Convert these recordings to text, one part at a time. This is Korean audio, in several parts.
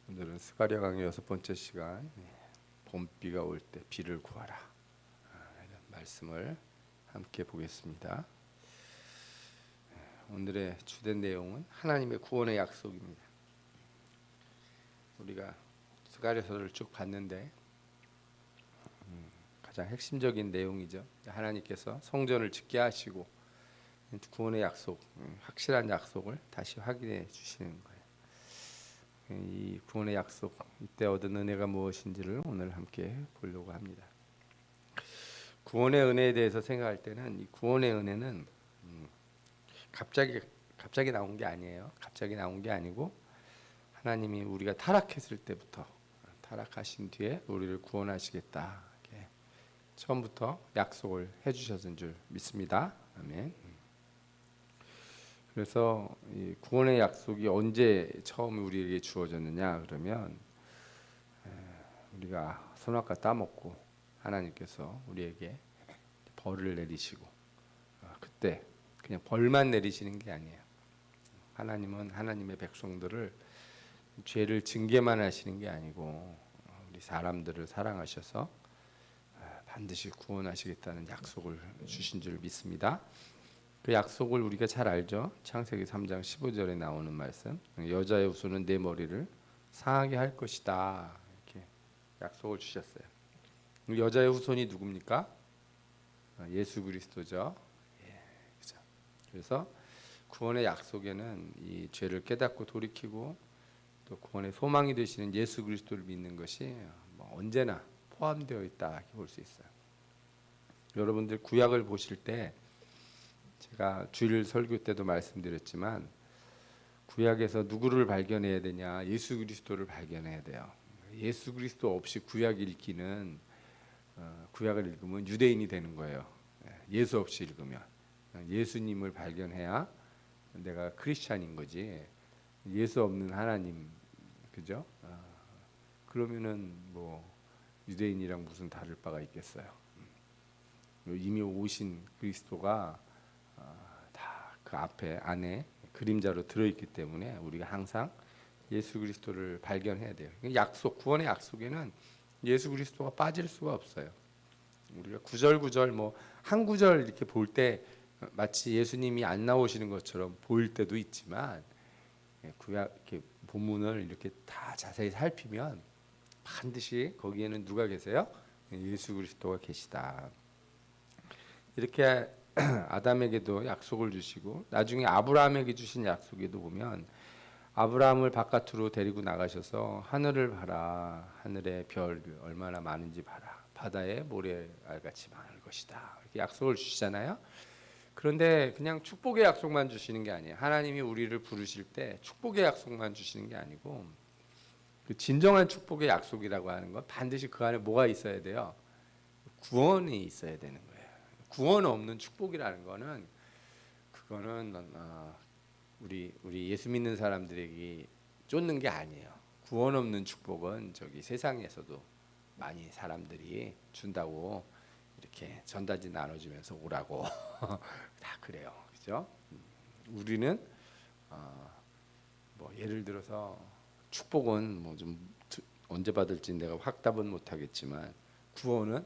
오늘은 스가랴 강의 6번째 시간, 봄비가 올 때 비를 구하라, 이런 말씀을 함께 보겠습니다. 오늘의 주된 내용은 하나님의 구원의 약속입니다. 우리가 스가랴서를 쭉 봤는데 가장 핵심적인 내용이죠. 하나님께서 성전을 짓게 하시고 구원의 약속, 확실한 약속을 다시 확인해 주시는 거예요. 이 구원의 약속, 이때 얻은 은혜가 무엇인지를 오늘 함께 보려고 합니다. 구원의 은혜에 대해서 생각할 때는 이 구원의 은혜는 갑자기 나온 게 아니에요. 갑자기 나온 게 아니고 하나님이 우리가 타락했을 때부터, 타락하신 뒤에 우리를 구원하시겠다, 이렇게 처음부터 약속을 해주셨은 줄 믿습니다. 아멘. 그래서 이 구원의 약속이 언제 처음 우리에게 주어졌느냐 그러면, 우리가 선악과 따먹고 하나님께서 우리에게 벌을 내리시고, 그때 그냥 벌만 내리시는 게 아니에요. 하나님은 하나님의 백성들을 죄를 징계만 하시는 게 아니고 우리 사람들을 사랑하셔서 반드시 구원하시겠다는 약속을 주신 줄 믿습니다. 그 약속을 우리가 잘 알죠. 창세기 3장 15절에 나오는 말씀, 여자의 후손은 내 머리를 상하게 할 것이다, 이렇게 약속을 주셨어요. 여자의 후손이 누굽니까? 예수 그리스도죠. 그렇죠. 그래서 구원의 약속에는 이 죄를 깨닫고 돌이키고 또 구원의 소망이 되시는 예수 그리스도를 믿는 것이 언제나 포함되어 있다, 이렇게 볼 수 있어요. 여러분들 구약을 보실 때, 제가 주일 설교 때도 말씀드렸지만, 구약에서 누구를 발견해야 되냐? 예수 그리스도를 발견해야 돼요. 예수 그리스도 없이 구약 읽기는, 구약을 읽으면 유대인이 되는 거예요. 예수 없이 읽으면 예수님을 발견해야 내가 크리스찬인 거지. 예수 없는 하나님, 그죠? 그러면은 뭐 유대인이랑 무슨 다를 바가 있겠어요. 이미 오신 그리스도가 다 그 앞에 안에 그림자로 들어있기 때문에 우리가 항상 예수 그리스도를 발견해야 돼요. 약속, 구원의 약속에는 예수 그리스도가 빠질 수가 없어요. 우리가 구절구절 한 구절 이렇게 볼 때 마치 예수님이 안 나오시는 것처럼 보일 때도 있지만, 구약 이렇게 본문을 이렇게 다 자세히 살피면 반드시 거기에는 누가 계세요? 예수 그리스도가 계시다. 이렇게 아담에게도 약속을 주시고 나중에 아브라함에게 주신 약속에도 보면, 아브라함을 바깥으로 데리고 나가셔서 하늘을 봐라, 하늘의 별 얼마나 많은지 봐라, 바다에 모래알같이 많을 것이다, 이렇게 약속을 주시잖아요. 그런데 그냥 축복의 약속만 주시는 게 아니에요. 하나님이 우리를 부르실 때 축복의 약속만 주시는 게 아니고, 그 진정한 축복의 약속이라고 하는 건 반드시 그 안에 뭐가 있어야 돼요? 구원이 있어야 되는 거예요. 구원 없는 축복이라는 거는, 그거는 우리 예수 믿는 사람들에게 쫓는 게 아니에요. 구원 없는 축복은 저기 세상에서도 많이 사람들이 준다고 이렇게 전단지 나눠주면서 오라고 다 그래요, 그죠? 우리는 뭐 예를 들어서 축복은 뭐 좀 언제 받을지 내가 확답은 못하겠지만 구원은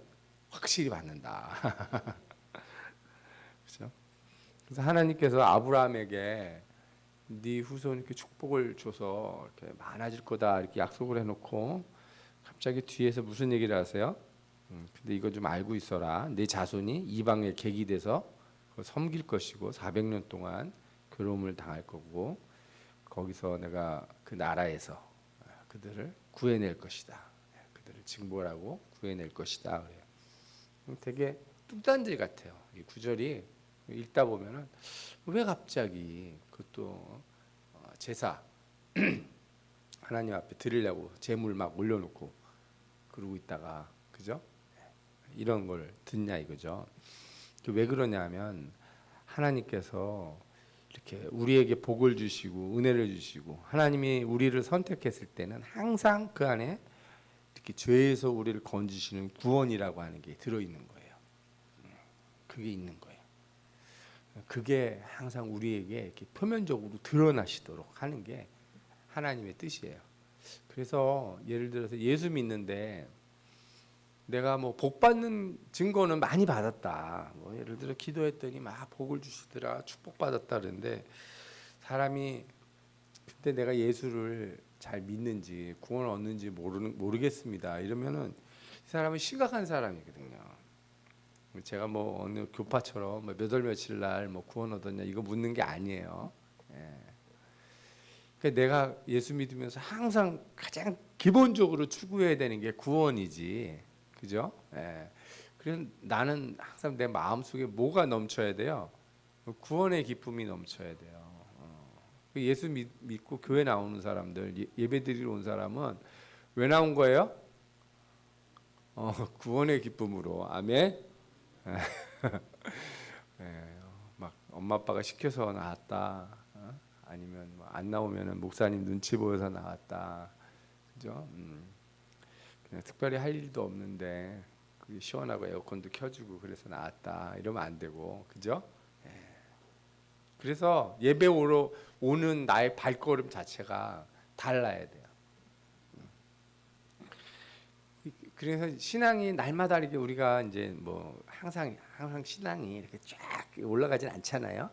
확실히 받는다. 그렇죠? 그래서 하나님께서 아브라함에게 네 후손 이렇게 축복을 줘서 이렇게 많아질 거다, 이렇게 약속을 해놓고 갑자기 뒤에서 무슨 얘기를 하세요? 근데 이거 좀 알고 있어라. 내 자손이 이방의 객이 돼서 섬길 것이고 400년 동안 괴로움을 당할 거고, 거기서 내가 그 나라에서 그들을 구해낼 것이다. 그들을 징벌하고 구해낼 것이다, 그래요. 되게 뚱딴지 같아요. 이 구절이 읽다 보면은 왜 갑자기 그것도 제사 하나님 앞에 드리려고 제물 막 올려놓고 그러고 있다가, 그죠? 이런 걸 듣냐 이거죠. 왜 그러냐면, 하나님께서 이렇게 우리에게 복을 주시고 은혜를 주시고 하나님이 우리를 선택했을 때는 항상 그 안에 이렇게 죄에서 우리를 건지시는 구원이라고 하는 게 들어있는 거예요. 그게 있는 거예요. 그게 항상 우리에게 이렇게 표면적으로 드러나시도록 하는 게 하나님의 뜻이에요. 그래서 예를 들어서 예수 믿는데 내가 뭐 복 받는 증거는 많이 받았다. 뭐 예를 들어 기도했더니 막 복을 주시더라, 축복 받았다 그러는데 사람이 그때 내가 예수를 잘 믿는지 구원을 얻는지 모르겠습니다. 이러면은 이 사람은 심각한 사람이거든요. 제가 뭐 어느 교파처럼 몇월 며칠 날 뭐 구원 얻었냐 이거 묻는 게 아니에요. 예. 그러니까 내가 예수 믿으면서 항상 가장 기본적으로 추구해야 되는 게 구원이지, 그죠? 예. 그래서 나는 항상 내 마음 속에 뭐가 넘쳐야 돼요? 구원의 기쁨이 넘쳐야 돼요. 예수 믿고 교회 나오는 사람들, 예배 드리러 온 사람은 왜 나온 거예요? 구원의 기쁨으로. 아멘. 예, 막 엄마 아빠가 시켜서 나왔다. 아니면 뭐안 나오면은 목사님 눈치 보여서 나왔다. 그죠? 그냥 특별히 할 일도 없는데 그게 시원하고 에어컨도 켜주고 그래서 나왔다. 이러면 안 되고, 그죠? 예. 그래서 예배 오는 나의 발걸음 자체가 달라야 돼요. 그래서 신앙이 날마다 이렇게 우리가 이제 뭐 항상 신앙이 이렇게 쫙 올라가진 않잖아요.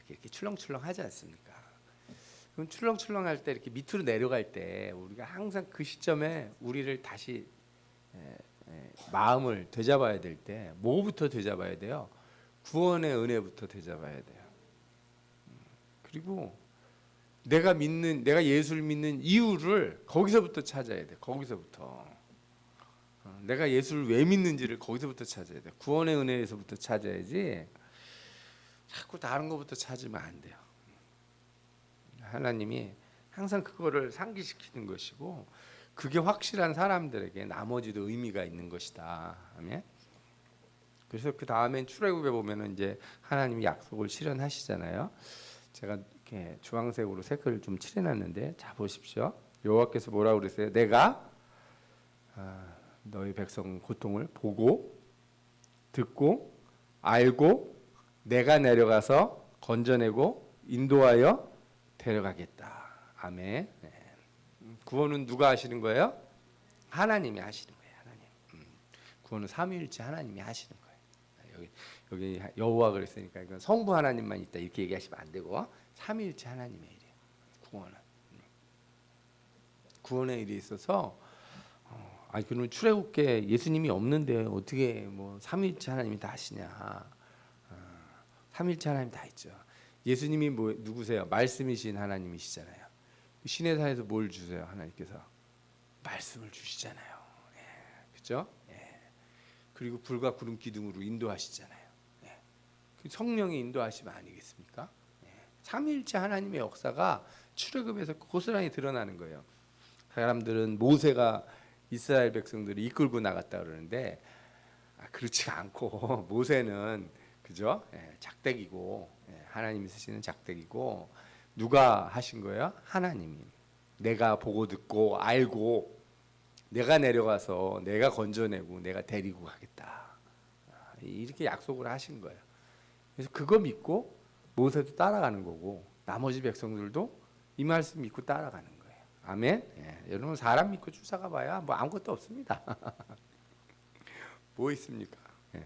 이렇게 출렁출렁 하지 않습니까? 그럼 출렁출렁 할 때 이렇게 밑으로 내려갈 때 우리가 항상 그 시점에 우리를 다시 마음을 되잡아야 될 때 뭐부터 되잡아야 돼요? 구원의 은혜부터 되잡아야 돼요. 그리고 내가 예수를 믿는 이유를 거기서부터 찾아야 돼. 거기서부터. 내가 예수를 왜 믿는지를 거기서부터 찾아야 돼. 구원의 은혜에서부터 찾아야지. 자꾸 다른 것부터 찾으면 안 돼요. 하나님이 항상 그거를 상기시키는 것이고 그게 확실한 사람들에게 나머지도 의미가 있는 것이다. 아멘. 그래서 그 다음엔 출애굽에 보면은 이제 하나님이 약속을 실현하시잖아요. 제가 이렇게 주황색으로 색을 좀 칠해놨는데 자 보십시오. 여호와께서 뭐라고 그랬어요? 내가 너희 백성 고통을 보고 듣고 알고 내가 내려가서 건져내고 인도하여 데려가겠다. 아멘. 네. 구원은 누가 하시는 거예요? 하나님이 하시는 거예요. 하나님. 구원은 삼위일체 하나님이 하시는 거예요. 여기 여호와 그랬으니까 이건 성부 하나님만 있다 이렇게 얘기하시면 안 되고 삼위일체 하나님의 일이에요. 구원은. 구원의 일이 있어서 그러면 출애굽께 예수님이 없는데 어떻게 뭐 삼위일체 하나님이 다 하시냐? 삼위일체 하나님 다 있죠. 예수님이 누구세요? 말씀이신 하나님이시잖아요. 신의 산에서 뭘 주세요? 하나님께서 말씀을 주시잖아요. 예, 그렇죠? 예. 그리고 불과 구름 기둥으로 인도하시잖아요. 예. 성령의 인도하심 아니겠습니까? 예. 삼위일체 하나님의 역사가 출애굽에서 고스란히 드러나는 거예요. 사람들은 모세가 이스라엘 백성들이 이끌고 나갔다 그러는데 그렇지가 않고 모세는 그죠? 예, 작대기고 하나님이 쓰시는 작대기고 누가 하신 거예요? 하나님이. 내가 보고 듣고 알고 내가 내려가서 내가 건져내고 내가 데리고 가겠다. 이렇게 약속을 하신 거예요. 그래서 그거 믿고 모세도 따라가는 거고 나머지 백성들도 이 말씀 믿고 따라가는 거예요. 아멘. 예, 여러분 사람 믿고 쫓아가 봐야 뭐 아무것도 없습니다. 뭐 있습니까? 예.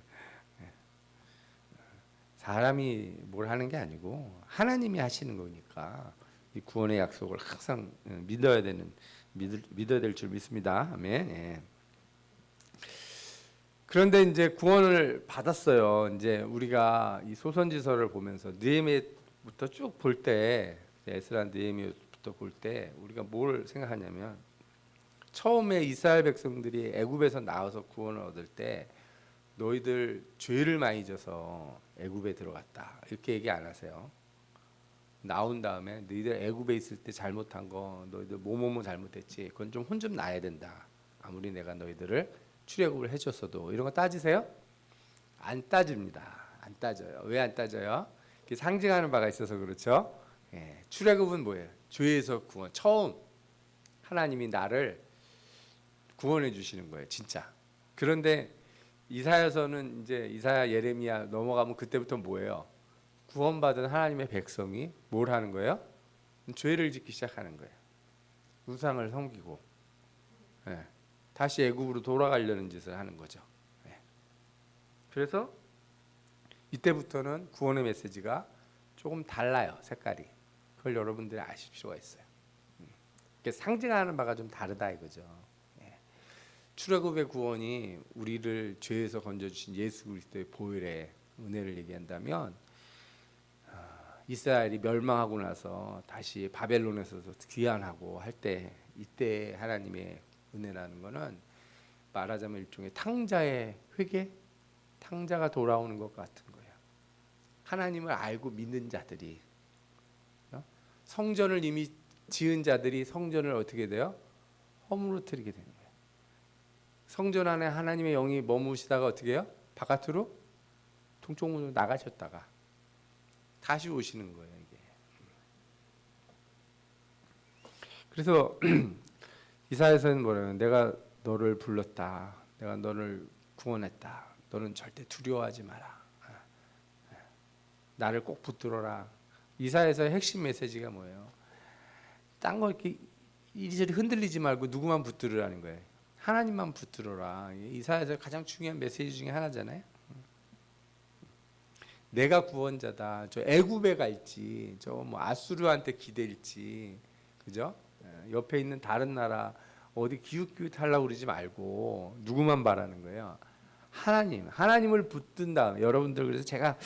사람이 뭘 하는 게 아니고 하나님이 하시는 거니까 이 구원의 약속을 항상 믿어야 될 줄 믿습니다. 아멘. 예. 그런데 이제 구원을 받았어요. 이제 우리가 이 소선지서를 보면서 느헤미야부터 쭉 볼 때, 에스라 느헤미야부터 볼 때 우리가 뭘 생각하냐면 처음에 이스라엘 백성들이 애굽에서 나와서 구원을 얻을 때 너희들 죄를 많이 져서 애굽에 들어갔다 이렇게 얘기 안 하세요. 나온 다음에 너희들 애굽에 있을 때 잘못한 거 너희들 뭐뭐뭐 잘못했지 그건 좀 혼 좀 나야 된다. 아무리 내가 너희들을 출애굽을 해줬어도 이런 거 따지세요? 안 따집니다. 안 따져요. 왜 안 따져요? 그게 상징하는 바가 있어서 그렇죠. 예, 출애굽은 뭐예요? 죄에서 구원. 처음 하나님이 나를 구원해 주시는 거예요. 진짜. 그런데 이사야서는 이제 이사야 예레미야 넘어가면 그때부터 뭐예요? 구원받은 하나님의 백성이 뭘 하는 거예요? 죄를 짓기 시작하는 거예요. 우상을 섬기고 예, 다시 애굽으로 돌아가려는 짓을 하는 거죠. 예. 그래서 이때부터는 구원의 메시지가 조금 달라요. 색깔이. 그걸 여러분들이 아실 필요가 있어요. 이게 상징하는 바가 좀 다르다 이거죠. 예. 출애굽의 구원이 우리를 죄에서 건져주신 예수 그리스도의 보혈의 은혜를 얘기한다면 이스라엘이 멸망하고 나서 다시 바벨론에서 귀환하고 할 때 이때 하나님의 은혜라는 거는 말하자면 일종의 탕자의 회개, 탕자가 돌아오는 것 같은 거예요. 하나님을 알고 믿는 자들이 성전을 이미 지은 자들이 성전을 어떻게 돼요? 허물어뜨리게 되는 거예요. 성전 안에 하나님의 영이 머무시다가 어떻게 해요? 바깥으로 동쪽문으로 나가셨다가 다시 오시는 거예요. 이게. 그래서 이사야서는 뭐래요? 내가 너를 불렀다. 내가 너를 구원했다. 너는 절대 두려워하지 마라. 나를 꼭 붙들어라. 이사야서의 핵심 메시지가 뭐예요? 딴 거 이렇게 이리저리 흔들리지 말고 누구만 붙들으라는 거예요. 하나님만 붙들어라. 이사야서의 가장 중요한 메시지 중에 하나잖아요. 내가 구원자다. 저 애굽에 갈지, 저 뭐 아수르한테 기댈지, 그죠? 옆에 있는 다른 나라 어디 기웃기웃하려고 그러지 말고 누구만 바라는 거예요. 하나님을 붙든다. 여러분들 그래서 제가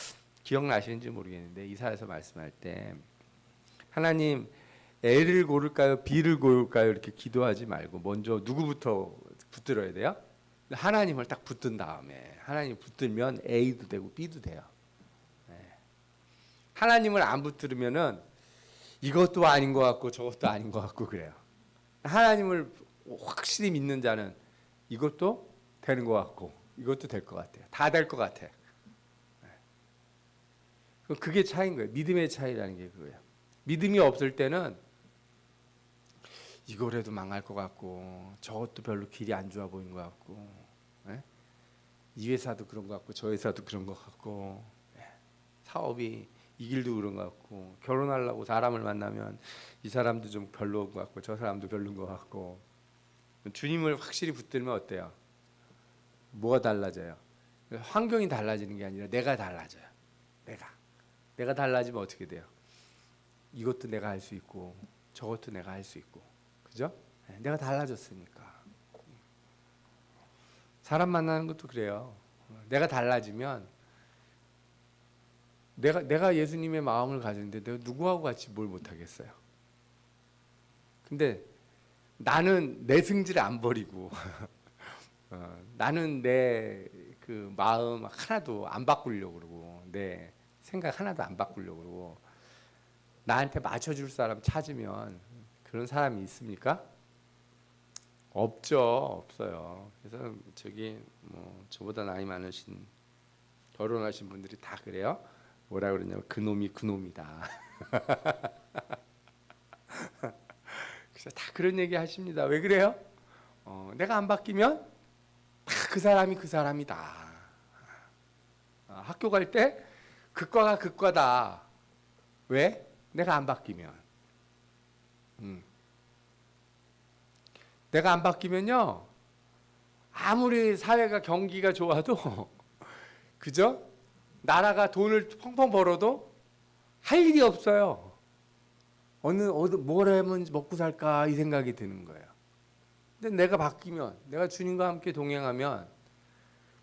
기억나시는지 모르겠는데 이사야서 말씀할 때 하나님 A를 고를까요? B를 고를까요? 이렇게 기도하지 말고 먼저 누구부터 붙들어야 돼요? 하나님을 딱 붙든 다음에 하나님 붙들면 A도 되고 B도 돼요. 하나님을 안 붙들으면은 이것도 아닌 것 같고 저것도 아닌 것 같고 그래요. 하나님을 확실히 믿는 자는 이것도 되는 것 같고 이것도 될 것 같아요. 다 될 것 같아. 그게 차이인 거예요. 믿음의 차이라는 게 그거예요. 믿음이 없을 때는 이거라도 망할 것 같고 저것도 별로 길이 안 좋아 보이는 것 같고 이 회사도 그런 것 같고 저 회사도 그런 것 같고 사업이 이 길도 그런 것 같고 결혼하려고 사람을 만나면 이 사람도 좀 별로인 것 같고 저 사람도 별로인 것 같고 주님을 확실히 붙들면 어때요? 뭐가 달라져요? 환경이 달라지는 게 아니라 내가 달라져요. 내가 달라지면 어떻게 돼요? 이것도 내가 할 수 있고 저것도 내가 할 수 있고 그죠? 내가 달라졌으니까. 사람 만나는 것도 그래요. 내가 달라지면 내가 예수님의 마음을 가졌는데 내가 누구하고 같이 뭘 못하겠어요. 근데 나는 내 승질을 안 버리고 나는 내 그 마음 하나도 안 바꾸려고 그러고 내 생각 하나도 안 바꾸려고 그러고 나한테 맞춰줄 사람 찾으면 그런 사람이 있습니까? 없죠. 없어요. 그래서 저기 뭐 저보다 나이 많으신 결혼하신 분들이 다 그래요. 뭐라 그러냐면 그놈이 그놈이다. 그래서 다 그런 얘기 하십니다. 왜 그래요? 내가 안 바뀌면 다 그 사람이 그 사람이다. 학교 갈 때 그과가 그과다. 왜? 내가 안 바뀌면. 내가 안 바뀌면요. 아무리 사회가 경기가 좋아도 그죠? 나라가 돈을 펑펑 벌어도 할 일이 없어요. 뭘 하면 먹고 살까 이 생각이 드는 거예요. 근데 내가 바뀌면, 내가 주님과 함께 동행하면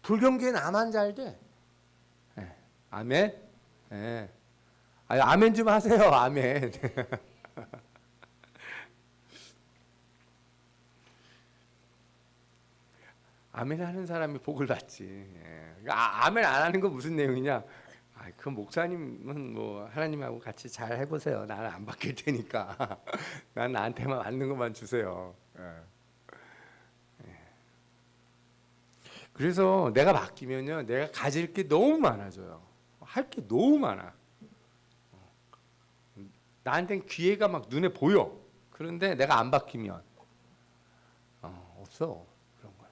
불경기에 나만 잘 돼. 네. 아멘. 네. 아멘 좀 하세요. 아멘. 아멘 하는 사람이 복을 받지. 예. 아멘 안 하는 건 무슨 내용이냐? 그 목사님은 뭐 하나님하고 같이 잘 해보세요. 나는 안 바뀔 테니까. 난 나한테만 맞는 것만 주세요. 그래서 내가 바뀌면요, 내가 가질 게 너무 많아져요. 할 게 너무 많아. 나한테는 기회가 막 눈에 보여. 그런데 내가 안 바뀌면 없어. 그런 거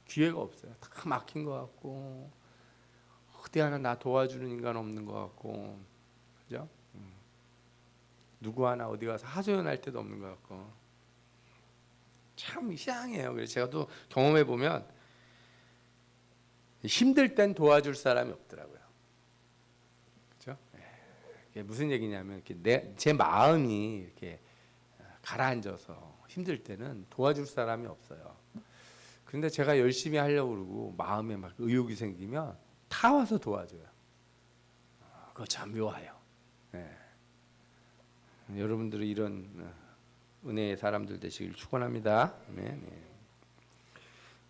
기회가 없어요. 다 막힌 것 같고 어디 하나 나 도와주는 인간 없는 것 같고 그죠? 누구 하나 어디 가서 하소연할 때도 없는 것 같고 참 이상해요. 그래서 제가 또 경험해 보면 힘들 땐 도와줄 사람이 없더라고요. 그렇죠? 이게 무슨 얘기냐면 이렇게 제 마음이 이렇게 가라앉아서 힘들 때는 도와줄 사람이 없어요. 그런데 제가 열심히 하려고 그러고 마음에 막 의욕이 생기면 다 와서 도와줘요. 그거 참 묘해요. 네. 여러분들은 이런 은혜의 사람들 되시길 축원합니다. 네,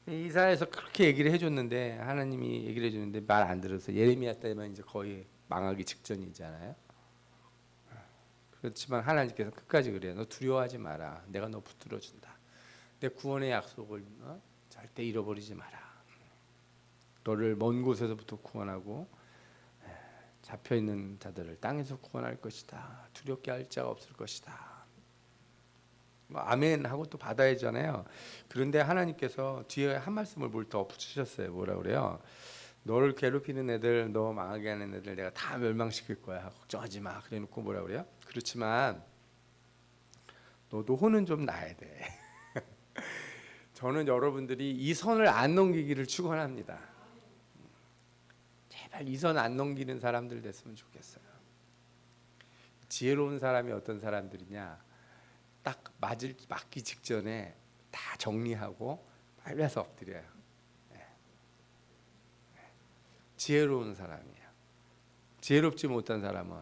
네. 이사야에서 그렇게 얘기를 해줬는데 하나님이 얘기를 해줬는데 말 안 들어서 예레미야 때면 이제 거의 망하기 직전이잖아요. 그렇지만 하나님께서 끝까지 그래요. 너 두려워하지 마라. 내가 너 붙들어 준다. 내 구원의 약속을 절대 잃어버리지 마라. 너를 먼 곳에서부터 구원하고 잡혀 있는 자들을 땅에서 구원할 것이다. 두렵게 할 자가 없을 것이다. 아멘 하고 또 받아야잖아요. 그런데 하나님께서 뒤에 한 말씀을 뭘 더 붙이셨어요. 뭐라 그래요? 너를 괴롭히는 애들, 너 망하게 하는 애들 내가 다 멸망시킬 거야. 걱정하지 마. 그래놓고 뭐라 그래요? 그렇지만 너도 혼은 좀 나야 돼. 저는 여러분들이 이 선을 안 넘기기를 축원합니다. 제발 이 선 안 넘기는 사람들 됐으면 좋겠어요. 지혜로운 사람이 어떤 사람들이냐? 딱 맞기 직전에 다 정리하고 빨리 와서 엎드려요. 지혜로운 사람이에요. 지혜롭지 못한 사람은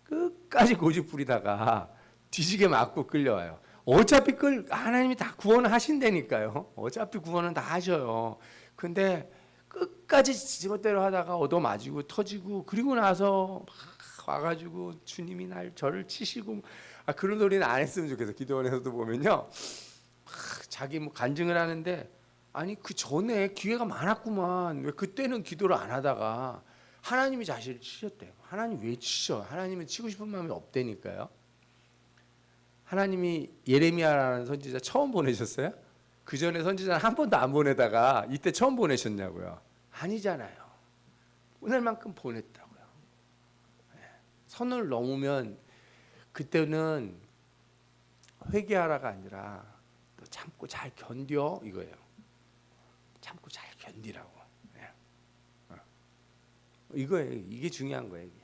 끝까지 고집 부리다가 뒤지게 맞고 끌려와요. 어차피 하나님이 다 구원하신다니까요. 어차피 구원은 다 하셔요. 근데 끝까지 지멋대로 하다가 얻어맞고 터지고 그리고 나서 막 와가지고 주님이 저를 치시고 그런 소리는 안 했으면 좋겠어. 기도원에서도 보면요, 자기 뭐 간증을 하는데 아니 그 전에 기회가 많았구만. 왜 그때는 기도를 안 하다가 하나님이 자신을 치셨대요. 하나님 왜 치셔? 하나님은 치고 싶은 마음이 없다니까요. 하나님이 예레미야라는 선지자 처음 보내셨어요? 그 전에 선지자는 한 번도 안 보내다가 이때 처음 보내셨냐고요? 아니잖아요. 보낼 만큼 보냈다고요. 선을 넘으면 그때는 회개하라가 아니라 너 참고 잘 견뎌 이거예요. 참고 잘 견디라고. 이거예요. 이게 중요한 거예요. 이게.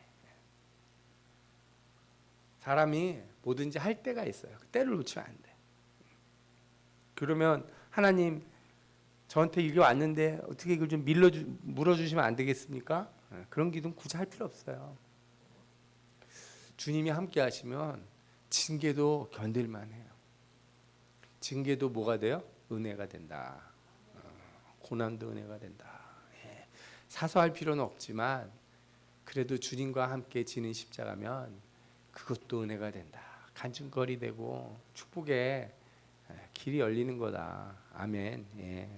사람이 뭐든지 할 때가 있어요. 때를 놓치면 안 돼. 그러면 하나님 저한테 이게 왔는데 어떻게 이걸 좀 물어주시면 안 되겠습니까? 그런 기도는 굳이 할 필요 없어요. 주님이 함께 하시면 징계도 견딜만 해요. 징계도 뭐가 돼요? 은혜가 된다. 고난도 은혜가 된다. 사소할 필요는 없지만 그래도 주님과 함께 지는 십자가면 그것도 은혜가 된다. 간증거리 되고 축복의 길이 열리는 거다. 아멘. 예.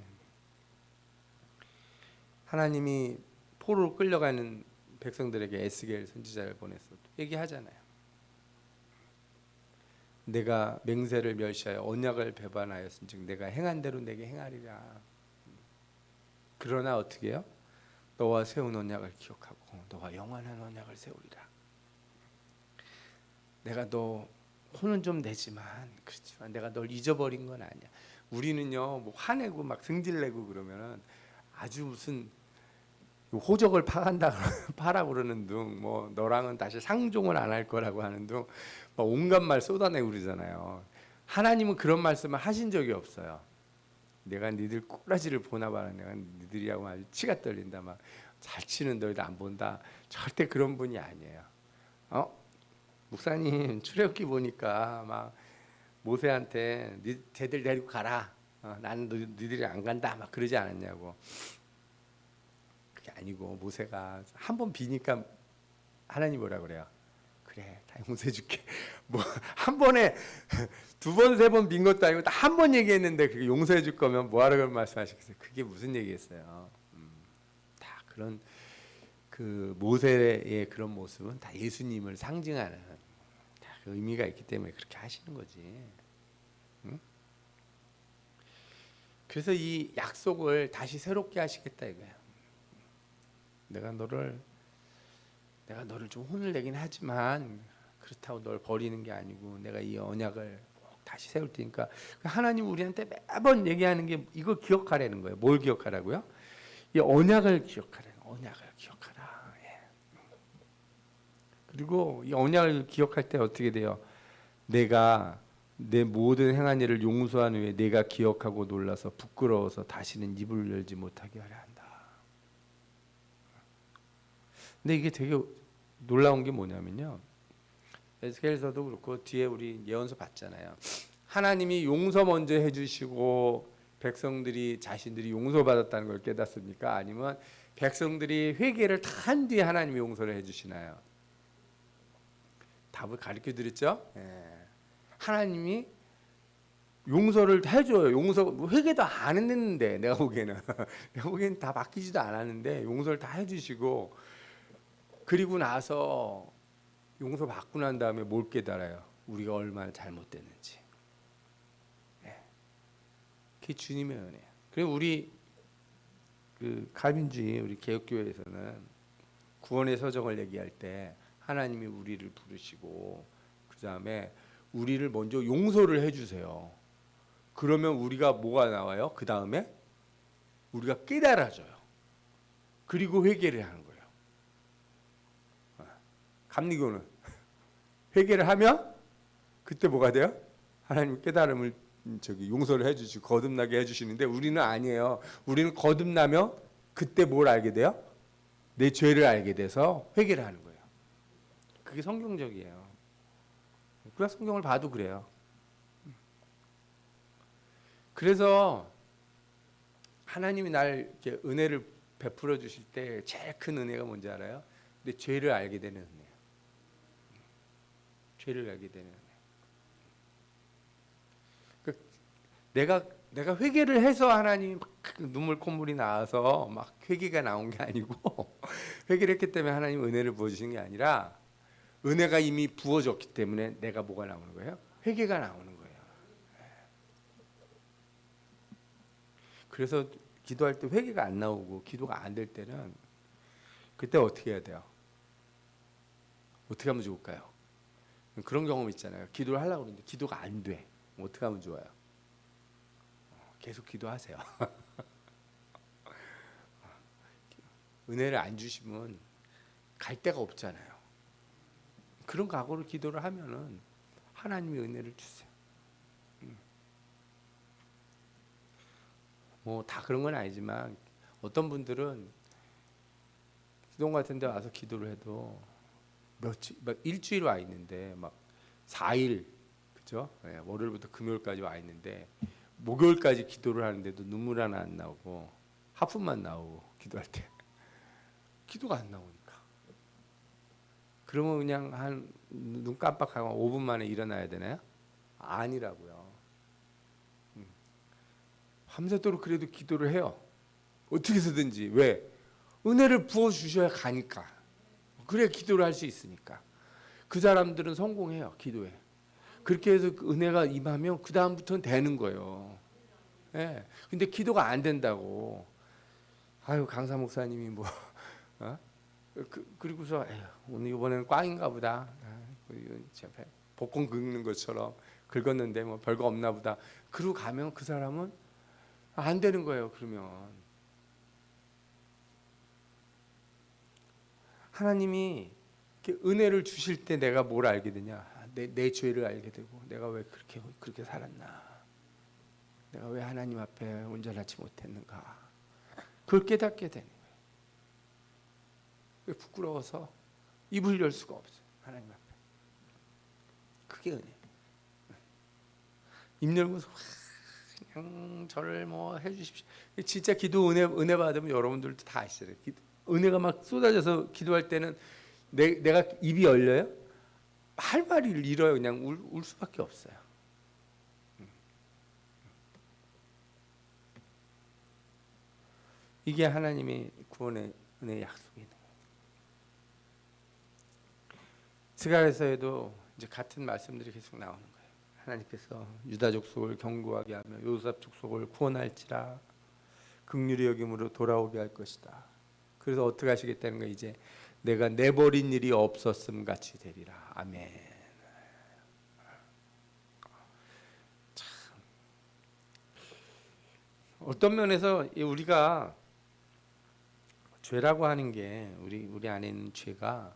하나님이 포로로 끌려가는 백성들에게 에스겔 선지자를 보내서 얘기하잖아요. 내가 맹세를 멸시하여 언약을 배반하였은즉 내가 행한 대로 내게 행하리라. 그러나 어떻게 해요? 너와 세운 언약을 기억하고 너와 영원한 언약을 세우리라. 내가 너 혼은 좀 내지만 그렇지만 내가 널 잊어버린 건 아니야. 우리는요 뭐 화내고 막 승질내고 그러면은 아주 무슨 호적을 파라고 그러는 둥, 뭐 너랑은 다시 상종을 안 할 거라고 하는 둥, 막 온갖 말 쏟아내고 그러잖아요. 하나님은 그런 말씀을 하신 적이 없어요. 내가 니들 꼬라지를 보나 봐라. 내가 니들이라고 아주 치가 떨린다. 막 잘 치는 너희들 안 본다. 절대 그런 분이 아니에요. 목사님 출애굽기 보니까 막 모세한테 쟤들 데리고 가라. 나는 니들이 안 간다. 막 그러지 않았냐고. 그게 아니고 모세가 한 번 비니까 하나님 뭐라 그래요? 그래 다 용서해줄게. 뭐 한 번에 두 번 세 번 빈 것도 아니고 딱 한 번 얘기했는데 그게 용서해줄 거면 뭐하러 그런 말씀하시겠어요? 그게 무슨 얘기겠어요? 다 그런 그 모세의 그런 모습은 다 예수님을 상징하는 다 그 의미가 있기 때문에 그렇게 하시는 거지. 응? 그래서 이 약속을 다시 새롭게 하시겠다 이거예요. 내가 너를 좀 혼을 내긴 하지만 그렇다고 널 버리는 게 아니고 내가 이 언약을 다시 세울 테니까. 하나님 우리한테 매번 얘기하는 게 이거 기억하라는 거예요. 뭘 기억하라고요? 이 언약을 기억하라는 거예요. 언약을 기억하라. 예. 그리고 이 언약을 기억할 때 어떻게 돼요? 내가 내 모든 행한 일을 용서한 후에 내가 기억하고 놀라서 부끄러워서 다시는 입을 열지 못하게 하려 한다. 근데 이게 되게 놀라운 게 뭐냐면요. 에스겔서도 그렇고 뒤에 우리 예언서 봤잖아요. 하나님이 용서 먼저 해주시고 백성들이 자신들이 용서받았다는 걸 깨닫습니까? 아니면 백성들이 회개를 다 한 뒤에 하나님이 용서를 해주시나요? 답을 가르쳐 드렸죠. 예. 하나님이 용서를 해줘요. 용서 회개도 안 했는데 내가 보기에는 내가 보기에는 다 바뀌지도 않았는데 용서를 다 해주시고 그리고 나서 용서 받고 난 다음에 뭘 깨달아요? 우리가 얼마나 잘못됐는지. 네. 그게 주님의 은혜예요. 그리고 우리 그 칼빈주의 우리 개혁교회에서는 구원의 서정을 얘기할 때 하나님이 우리를 부르시고 그 다음에 우리를 먼저 용서를 해주세요. 그러면 우리가 뭐가 나와요? 그 다음에 우리가 깨달아져요. 그리고 회개를 하는 거예요. 감리교는 회개를 하면 그때 뭐가 돼요? 하나님 깨달음을 용서를 해주시고 거듭나게 해주시는데 우리는 아니에요. 우리는 거듭나면 그때 뭘 알게 돼요? 내 죄를 알게 돼서 회개를 하는 거예요. 그게 성경적이에요. 그냥 성경을 봐도 그래요. 그래서 하나님이 날 이렇게 은혜를 베풀어 주실 때 제일 큰 은혜가 뭔지 알아요? 내 죄를 알게 되는 은혜예요. 죄를 알게 되는 은혜. 내가 회개를 해서 하나님이 막 눈물 콧물이 나와서 막 회개가 나온 게 아니고 회개를 했기 때문에 하나님 은혜를 부어주신 게 아니라 은혜가 이미 부어졌기 때문에 내가 뭐가 나오는 거예요? 회개가 나오는 거예요. 그래서 기도할 때 회개가 안 나오고 기도가 안 될 때는 그때 어떻게 해야 돼요? 어떻게 하면 좋을까요? 그런 경험 있잖아요. 기도를 하려고 그러는데 기도가 안 돼. 어떻게 하면 좋아요? 계속 기도하세요. 은혜를 안 주시면 갈 데가 없잖아요. 그런 각오로 기도를 하면은 하나님이 은혜를 주세요. 뭐 다 그런 건 아니지만 어떤 분들은 기도원 같은 데 와서 기도를 해도 막 일주일 와 있는데 막 4일 그죠? 네, 월요일부터 금요일까지 와 있는데 목요일까지 기도를 하는데도 눈물 하나 안 나오고 하품만 나오고 기도할 때 기도가 안 나오니까 그러면 그냥 한 눈 깜빡하고 5분 만에 일어나야 되나요? 아니라고요. 밤새도록 그래도 기도를 해요. 어떻게 해서든지. 왜? 은혜를 부어 주셔야 가니까. 그래 기도를 할 수 있으니까. 그 사람들은 성공해요. 기도에. 그렇게 해서 그 은혜가 임하면 그 다음부터는 되는 거예요. 예. 근데 기도가 안 된다고. 아유 강사 목사님이 뭐 어? 그리고서 에휴, 오늘 이번에는 꽝인가 보다. 복권 긁는 것처럼 긁었는데 뭐 별거 없나 보다. 그러고 가면 그 사람은 안 되는 거예요. 그러면 하나님이 은혜를 주실 때 내가 뭘 알게 되냐? 내 죄를 알게 되고 내가 왜 그렇게 살았나? 내가 왜 하나님 앞에 온전하지 못했는가? 그걸 깨닫게 되는 거예요. 왜 부끄러워서 입을 열 수가 없어요. 하나님 앞에. 그게 은혜. 입 열고서 그냥 저를 뭐 해주십시오. 진짜 기도 은혜 받으면 여러분들도 다 아시잖아요. 은혜가 막 쏟아져서 기도할 때는 내가 입이 열려요? 할 말을 잃어요. 그냥 울 수밖에 없어요. 이게 하나님의 구원의 은혜의 약속이 있는 거예요. 스가랴서에도 이제 같은 말씀들이 계속 나오는 거예요. 하나님께서 유다 족속을 견고하게 하며 요셉 족속을 구원할지라 긍휼히 여김으로 돌아오게 할 것이다. 그래서 어떻게 하시겠다는 거예요? 이제 내가 내버린 일이 없었음 같이 되리라. 아멘. 어떤 면에서 우리가 죄라고 하는 게 우리 안에 있는 죄가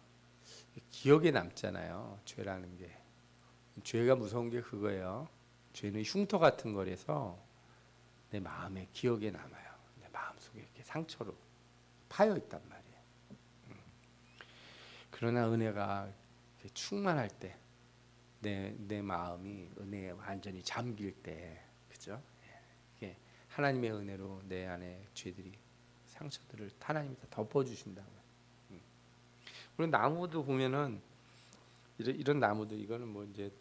기억에 남잖아요. 죄라는 게. 죄가 무서운 게 그거예요. 죄는 흉터 같은 거라서 내 마음에 기억에 남아요. 내 마음속에 이렇게 상처로 파여 있단 말이에요. 그러나 은혜가 충만할 때, 내 마음이 은혜에 완전히 잠길 때, 그죠? 이게 하나님의 은혜로 내 안에 죄들이 상처들을 하나님이 다 덮어주신다고요. 그리고 나무도 보면은 이런 나무도 이거는 뭐 이제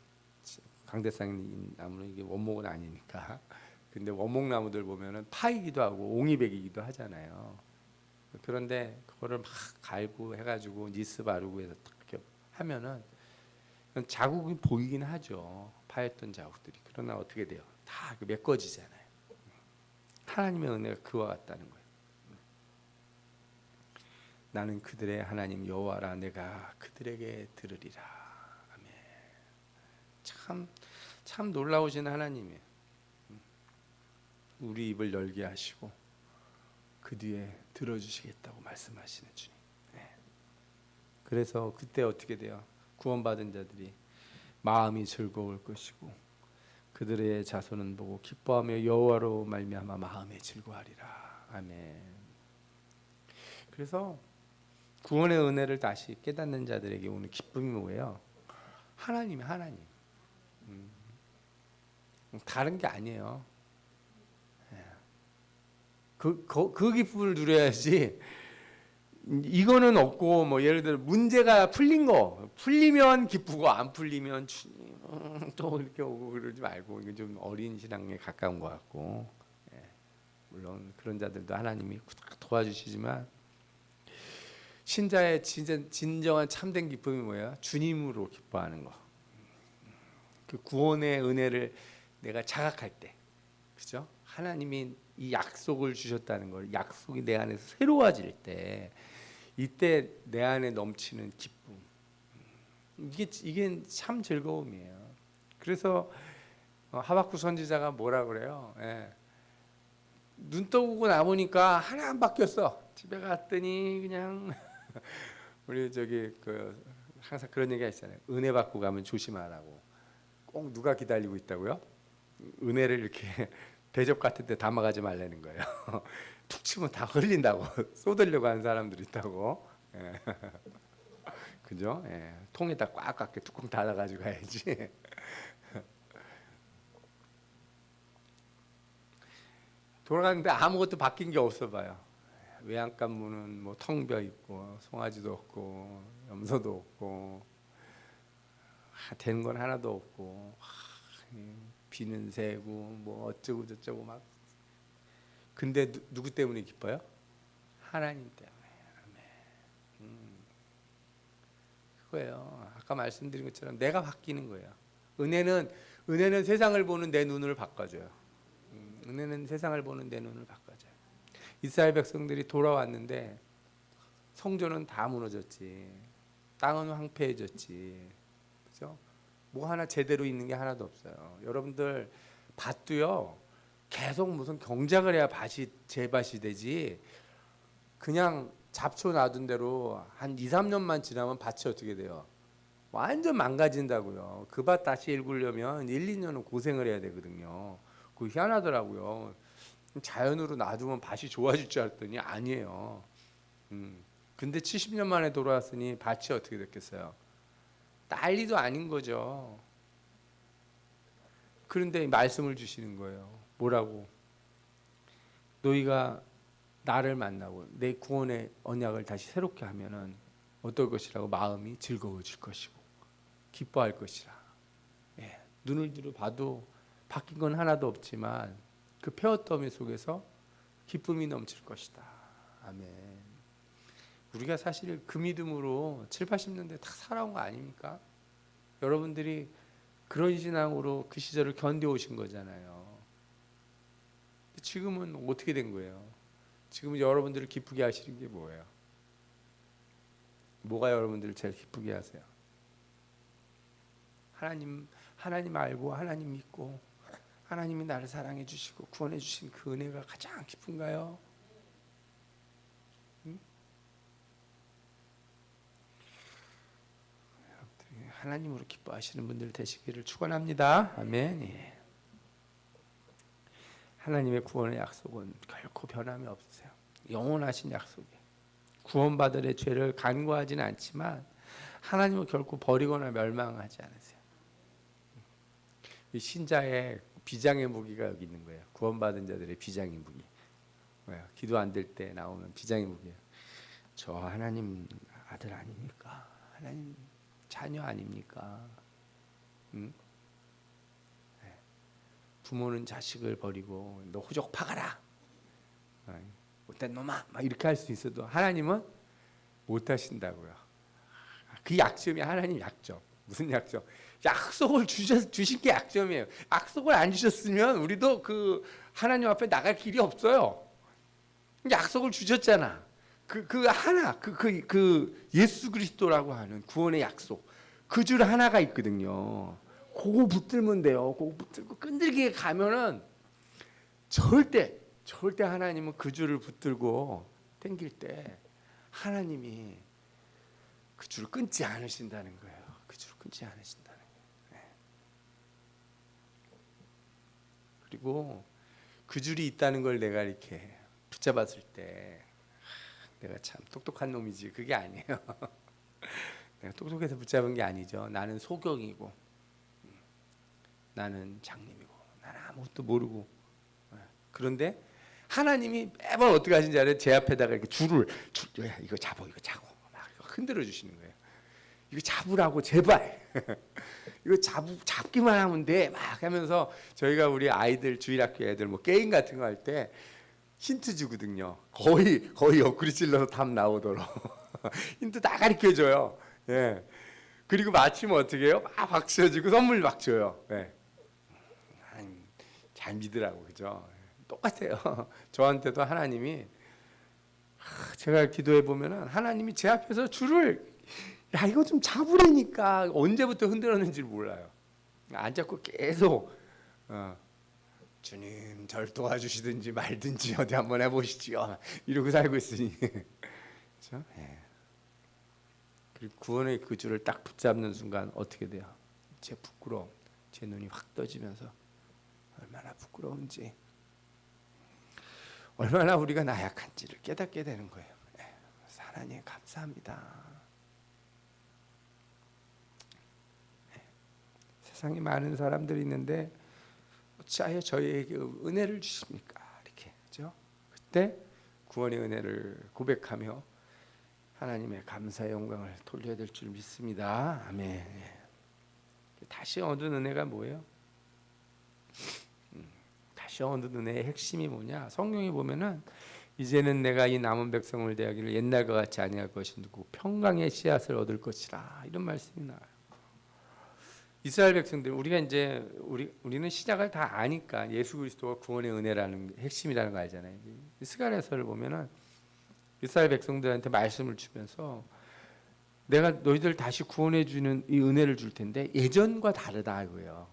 강대상 나무는 이게 원목은 아니니까. 근데 원목 나무들 보면은 파이기도 하고 옹이백이기도 하잖아요. 그런데 그거를 막 갈고 해가지고 니스 바르고 해서 이렇게 하면은 자국이 보이긴 하죠. 파였던 자국들이. 그러나 어떻게 돼요? 다 메꿔지잖아요. 하나님의 은혜가 그와 같다는 거예요. 나는 그들의 하나님 여호와라, 내가 그들에게 들으리라. 아멘. 참 놀라우신 하나님이에요. 우리 입을 열게 하시고 그 뒤에 들어주시겠다고 말씀하시는 주님. 네. 그래서 그때 어떻게 돼요? 구원받은 자들이 마음이 즐거울 것이고 그들의 자손은 보고 기뻐하며 여호와로 말미암아 마음에 즐거워하리라. 아멘. 그래서 구원의 은혜를 다시 깨닫는 자들에게 오는 기쁨이 뭐예요? 하나님. 다른 게 아니에요. 그 기쁨을 누려야지. 이거는 없고 뭐 예를 들어 문제가 풀리면 기쁘고 안 풀리면 주님 또 이렇게 오고 그러지 말고, 이건 좀 어린 신앙에 가까운 것 같고. 물론 그런 자들도 하나님이 도와주시지만 신자의 진정한 참된 기쁨이 뭐예요? 주님으로 기뻐하는 거. 그 구원의 은혜를 내가 자각할 때, 그죠? 하나님이 이 약속을 주셨다는 걸, 약속이 내 안에서 새로워질 때, 이때 내 안에 넘치는 기쁨, 이게 참 즐거움이에요. 그래서 하박국 선지자가 뭐라 그래요? 눈 떠보고 나보니까 하나 안 바뀌었어. 집에 갔더니 그냥 우리 항상 그런 얘기가 있잖아요. 은혜 받고 가면 조심하라고. 꼭 누가 기다리고 있다고요? 은혜를 이렇게 대접 같은 데 담아가지 말라는 거예요. 툭 치면 다 흘린다고. 쏟으려고 하는 사람들이 있다고. 그죠? 통에다 꽉 뚜껑 닫아가지고 가야지. 돌아가는데 아무것도 바뀐 게 없어 봐요. 외양간 문은 뭐 텅 비어 있고 송아지도 없고 염소도 없고 되는 건 하나도 없고 비는 새고 뭐 어쩌고 저쩌고 막. 근데 누구 때문에 기뻐요? 하나님 때문에. 그거예요. 아까 말씀드린 것처럼 내가 바뀌는 거예요. 은혜는 세상을 보는 내 눈을 바꿔줘요. 은혜는 세상을 보는 내 눈을 바꿔줘요. 이스라엘 백성들이 돌아왔는데 성전은 다 무너졌지. 땅은 황폐해졌지. 그죠? 뭐 하나 제대로 있는 게 하나도 없어요. 여러분들 밭도요. 계속 무슨 경작을 해야 제밭이 되지. 그냥 잡초 놔둔 대로 한 2, 3년만 지나면 밭이 어떻게 돼요? 완전 망가진다고요. 그 밭 다시 일구려면 1, 2년은 고생을 해야 되거든요. 그거 희한하더라고요. 자연으로 놔두면 밭이 좋아질 줄 알았더니 아니에요. 근데 70년 만에 돌아왔으니 밭이 어떻게 됐겠어요? 난리도 아닌 거죠. 그런데 말씀을 주시는 거예요. 뭐라고? 너희가 나를 만나고 내 구원의 언약을 다시 새롭게 하면은 어떨 것이라고? 마음이 즐거워질 것이고 기뻐할 것이라. 눈을 들어 봐도 바뀐 건 하나도 없지만 그 폐허더미 속에서 기쁨이 넘칠 것이다. 아멘. 우리가 사실 그 믿음으로 7, 80년대 다 살아온 거 아닙니까? 여러분들이 그런 신앙으로 그 시절을 견뎌오신 거잖아요. 지금은 어떻게 된 거예요? 지금은 여러분들을 기쁘게 하시는 게 뭐예요? 뭐가 여러분들을 제일 기쁘게 하세요? 하나님 알고 하나님 믿고 하나님이 나를 사랑해 주시고 구원해 주신 그 은혜가 가장 기쁜가요? 응? 하나님으로 기뻐하시는 분들 되시기를 축원합니다. 아멘. 예. 하나님의 구원의 약속은 결코 변함이 없으세요. 영원하신 약속이에요. 구원받을 죄를 간구하지는 않지만 하나님은 결코 버리거나 멸망하지 않으세요. 이 신자의 비장의 무기가 여기 있는 거예요. 구원받은 자들의 비장의 무기. 기도 안 될 때 나오는 비장의 무기예요. 저 하나님 아들 아닙니까? 하나님 자녀 아닙니까? 응? 부모는 자식을 버리고 너 호적 파가라. 못된 놈아. 막 이렇게 할 수 있어도 하나님은 못 하신다고요. 그 약점이 하나님 약점. 무슨 약점? 약속을 주신 게 약점이에요. 약속을 안 주셨으면 우리도 그 하나님 앞에 나갈 길이 없어요. 약속을 주셨잖아. 그 예수 그리스도라고 하는 구원의 약속. 그 줄 하나가 있거든요. 그거 붙들면 돼요. 그거 붙들고 끈질기게 가면은 절대 하나님은 그 줄을 붙들고 당길 때 하나님이 그 줄을 끊지 않으신다는 거예요. 그 줄을 끊지 않으신다는 거예요. 네. 그리고 그 줄이 있다는 걸 내가 이렇게 붙잡았을 때 내가 참 똑똑한 놈이지. 그게 아니에요. 내가 똑똑해서 붙잡은 게 아니죠. 나는 소경이고 나는 장님이고 나는 아무것도 모르고 그런데 하나님이 매번 어떻게 하신지 알아요? 제 앞에다가 이렇게 이거 잡아 막 흔들어 주시는 거예요. 이거 잡으라고 제발 이거 잡기만 하면 돼 막 하면서 저희가 우리 아이들 주일학교 애들 뭐 게임 같은 거 할 때 힌트 주거든요. 거의 옆구리 찔러서 답 나오도록 힌트 다 가르쳐 줘요. 예. 그리고 마치면 어떻게 해요? 막 박수 쳐주고 선물 막 줘요. 예. 잘 믿으라고 그죠? 똑같아요. 저한테도 하나님이 제가 기도해 보면은 하나님이 제 앞에서 줄을 야 이거 좀 잡으라니까 언제부터 흔들었는지 몰라요. 안 잡고 계속 주님 절 도와주시든지 말든지 어디 한번 해보시지요. 이러고 살고 있으니 그렇죠? 예. 그리고 구원의 그 줄을 딱 붙잡는 순간 어떻게 돼요? 제 부끄러움, 제 눈이 확 떠지면서 얼마나 부끄러운지, 얼마나 우리가 나약한지를 깨닫게 되는 거예요. 그래서 하나님 감사합니다. 세상에 많은 사람들이 있는데 어찌하여 저희에게 은혜를 주십니까? 이렇게 그죠? 그때 구원의 은혜를 고백하며 하나님의 감사의 영광을 돌려야 될 줄 믿습니다. 아멘. 다시 얻은 은혜가 뭐예요? 다시 얻은 은혜의 핵심이 뭐냐? 성경에 보면은 이제는 내가 이 남은 백성을 대하기를 옛날과 같이 아니할 것이고 평강의 씨앗을 얻을 것이라 이런 말씀이 나와요. 이스라엘 백성들 우리는 시작을 다 아니까 예수 그리스도가 구원의 은혜라는 핵심이라는 거 알잖아요. 스가랴서를 보면은 이스라엘 백성들한테 말씀을 주면서 내가 너희들 다시 구원해 주는 이 은혜를 줄 텐데 예전과 다르다 이거예요.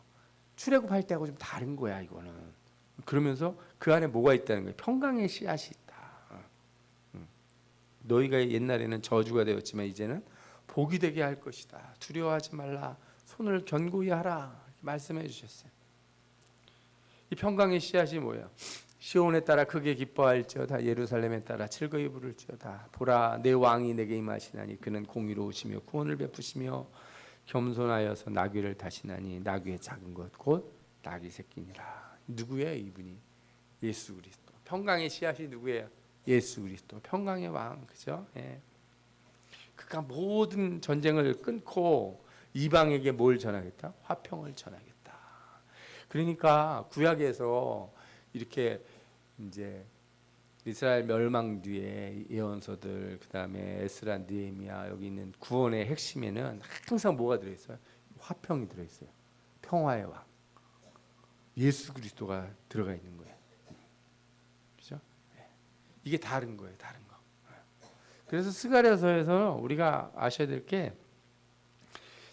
출애굽할 때하고 좀 다른 거야 이거는. 그러면서 그 안에 뭐가 있다는 거예요? 평강의 씨앗이 있다. 너희가 옛날에는 저주가 되었지만 이제는 복이 되게 할 것이다. 두려워하지 말라. 손을 견고히 하라. 말씀해 주셨어요. 이 평강의 씨앗이 뭐예요? 시온에 따라 크게 기뻐할지어다. 예루살렘에 따라 즐거이 부를지어다. 보라 내 왕이 내게 임하시나니 그는 공의로우시며 구원을 베푸시며 겸손하여서 나귀를 타시나니 나귀의 작은 것 곧 나귀 새끼니라. 누구예요 이분이? 예수 그리스도. 평강의 씨앗이 누구예요? 예수 그리스도. 평강의 왕 그죠? 예. 그가 모든 전쟁을 끊고 이방에게 뭘 전하겠다? 화평을 전하겠다. 그러니까 구약에서 이렇게 이제 이스라엘 멸망 뒤에 예언서들 그다음에 에스라 느헤미야 여기 있는 구원의 핵심에는 항상 뭐가 들어 있어요? 화평이 들어 있어요. 평화의 왕. 예수 그리스도가 들어가 있는 거예요. 그렇죠? 이게 다른 거예요. 다른 거. 그래서 스가랴서에서 우리가 아셔야 될 게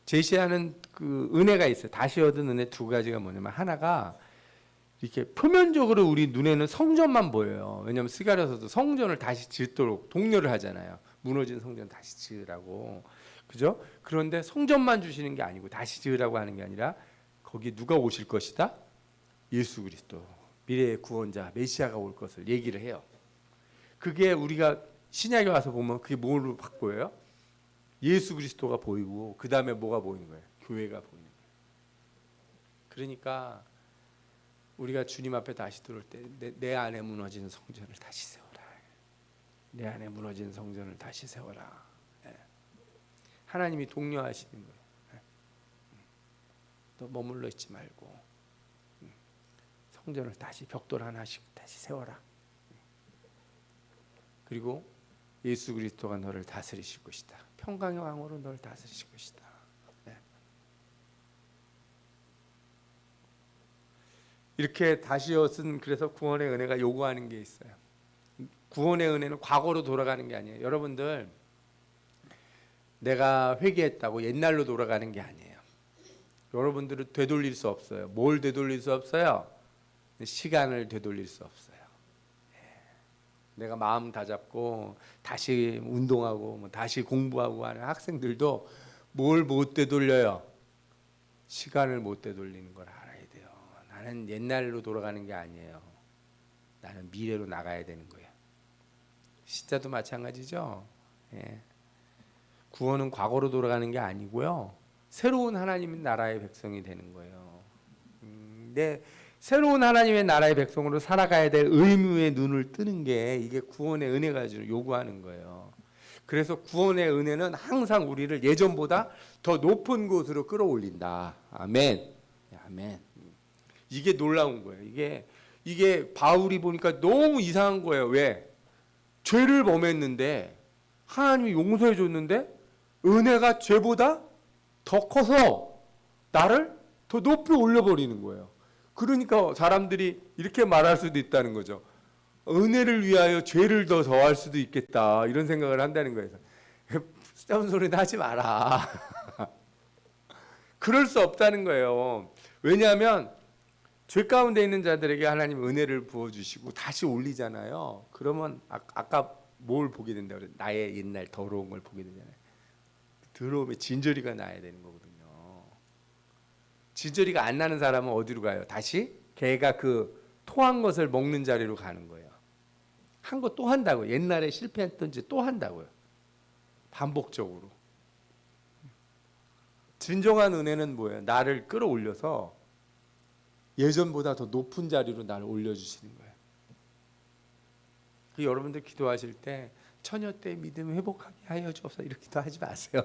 제시하는 그 은혜가 있어요. 다시 얻은 은혜 두 가지가 뭐냐면 하나가 이렇게 표면적으로 우리 눈에는 성전만 보여요. 왜냐하면 스가랴서도 성전을 다시 짓도록 독려를 하잖아요. 무너진 성전 다시 지으라고. 그죠? 그런데 성전만 주시는 게 아니고 다시 지으라고 하는 게 아니라 거기 누가 오실 것이다? 예수 그리스도. 미래의 구원자 메시아가 올 것을 얘기를 해요. 그게 우리가 신약에 와서 보면 그게 뭘로 바꿔요? 예수 그리스도가 보이고 그 다음에 뭐가 보이는 거예요? 교회가 보이는 거예요. 그러니까 우리가 주님 앞에 다시 들어올 때 내 안에 무너진 성전을 다시 세워라. 내 안에 무너진 성전을 다시 세워라. 하나님이 독려하시는 거예요. 너 머물러 있지 말고 성전을 다시 벽돌 하나씩 다시 세워라. 그리고 예수 그리스도가 너를 다스리실 것이다. 평강의 왕으로 너를 다스리실 것이다. 이렇게 다시엇은 그래서 구원의 은혜가 요구하는 게 있어요. 구원의 은혜는 과거로 돌아가는 게 아니에요. 여러분들 내가 회개했다고 옛날로 돌아가는 게 아니에요. 여러분들은 되돌릴 수 없어요. 뭘 되돌릴 수 없어요? 시간을 되돌릴 수 없어요. 내가 마음 다 잡고 다시 운동하고 뭐 다시 공부하고 하는 학생들도 뭘 못 되돌려요? 시간을 못 되돌리는 걸 알아야 돼요. 나는 옛날로 돌아가는 게 아니에요. 나는 미래로 나가야 되는 거예요. 십자도 마찬가지죠. 구원은 과거로 돌아가는 게 아니고요. 새로운 하나님의 나라의 백성이 되는 거예요. 근데 새로운 하나님의 나라의 백성으로 살아가야 될 의무의 눈을 뜨는 게 이게 구원의 은혜가 요구하는 거예요. 그래서 구원의 은혜는 항상 우리를 예전보다 더 높은 곳으로 끌어올린다. 아멘. 아멘. 이게 놀라운 거예요. 이게 바울이 보니까 너무 이상한 거예요. 왜? 죄를 범했는데 하나님이 용서해 줬는데 은혜가 죄보다 더 커서 나를 더 높이 올려버리는 거예요. 그러니까 사람들이 이렇게 말할 수도 있다는 거죠. 은혜를 위하여 죄를 더 더할 수도 있겠다 이런 생각을 한다는 거예요. 쓸데없는 소리는 하지 마라. 그럴 수 없다는 거예요. 왜냐하면 죄 가운데 있는 자들에게 하나님 은혜를 부어주시고 다시 올리잖아요. 그러면 아까 뭘 보게 된다고 그래요? 나의 옛날 더러운 걸 보게 되잖아요. 더러움에 진저리가 나야 되는 거거든요. 진저리가 안 나는 사람은 어디로 가요? 다시 걔가 그 토한 것을 먹는 자리로 가는 거예요. 한 거 또 한다고요. 옛날에 실패했던지 또 한다고요. 반복적으로. 진정한 은혜는 뭐예요? 나를 끌어올려서 예전보다 더 높은 자리로 나를 올려주시는 거예요. 그 여러분들 기도하실 때 처녀 때 믿음 회복하게 하여 주옵소서 이렇게 기도하지 마세요.